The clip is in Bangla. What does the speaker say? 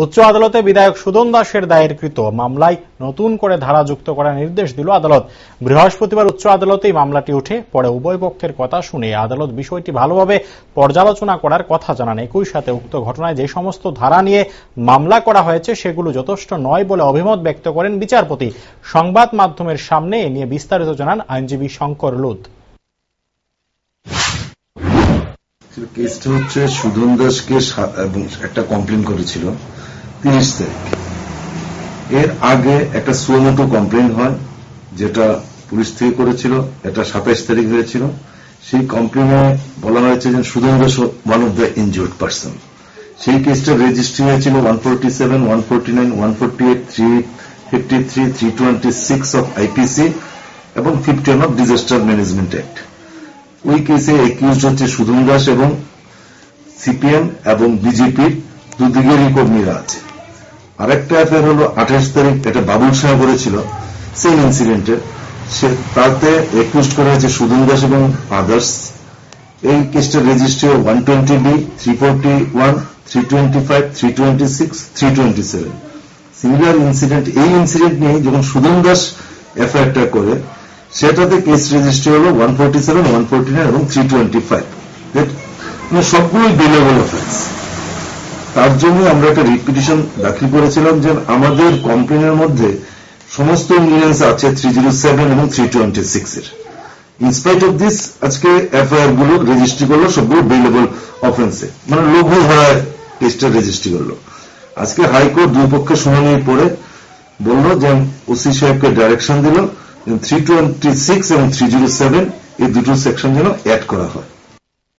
উচ্চ আদালতে বিধায়ক সুদন দাসের দায়েরকৃত মামলায় নতুন করে ধারা যুক্ত করার নির্দেশ দিল আদালত। বৃহস্পতিবার উচ্চ আদালতেই মামলাটি উঠে পরে উভয় পক্ষের কথা শুনে আদালত বিষয়টি ভালোভাবে পর্যালোচনা করার কথা জানান। একই সাথে উক্ত ঘটনায় যে সমস্ত ধারা নিয়ে মামলা করা হয়েছে সেগুলো যথেষ্ট নয় বলে অভিমত ব্যক্ত করেন বিচারপতি। সংবাদ মাধ্যমের সামনে এ নিয়ে বিস্তারিত জানান আইনজীবী শঙ্কর লুদ। কেসটা হচ্ছে সুদন দাসকে একটা কমপ্লেন করেছিল 30 তারিখ। এর আগে একটা সুমোটো কমপ্লেন হয় যেটা পুলিশ থেকে করেছিল, এটা 27 তারিখ হয়েছিল। সেই কমপ্লেনে বলা হয়েছে যে Sudan Das one of the injured person. সেই কেসটা রেজিস্ট্রি হয়েছিল 147, 149, 148, 353, 326 অফ আইপিসি এবং 51 অফ ডিজাস্টার ম্যানেজমেন্ট অ্যাক্ট। ওই কেসে একিউজড হচ্ছে সুদন দাস এবং সিপিএম এবং বিজেপির দুদিকেরই কর্মীরা আছে। আরেকটা অ্যাফেয়ার হলো 28 তারিখ, এটা বাবুল শাহ করেছিল সেম ইনসিডেন্টে। তাতে একিউজড করা হয়েছে সুদন দাস এবং আদার্স। এই কেসটা রেজিস্ট্রি 120B, 341, 325, 326, 327। সিমিলার ইনসিডেন্ট, এই ইনসিডেন্ট নিয়ে যখন সুদন দাস এফআইআরটা করে সেটাতে কেস রেজিস্ট্রি হলো 147, 149 এবং 325। সবগুলোই বেলেবল অফেন্স। তার জন্য আমরা একটা রিপিটিশন দাখিল করেছিলাম যে আমাদের কমপ্লেনের মধ্যে সমস্ত ইনগ্রিডিয়েন্টস আছে 307 এবং 326 এর। ইনস্পাইট অফ দিস আজকে এফআইআর গুলো রেজিস্ট্রি করলো সবগুলো বেলেবল অফেন্সে, মানে লঘু ধারায় কেসটা রেজিস্ট্রি করলো। আজকে হাইকোর্ট দুই পক্ষের শুনানির পরে বললো যে ওসি সাহেবকে ডাইরেকশন দিল 326 এবং 307 এই দুটো সেকশন যেন অ্যাড করা হয়।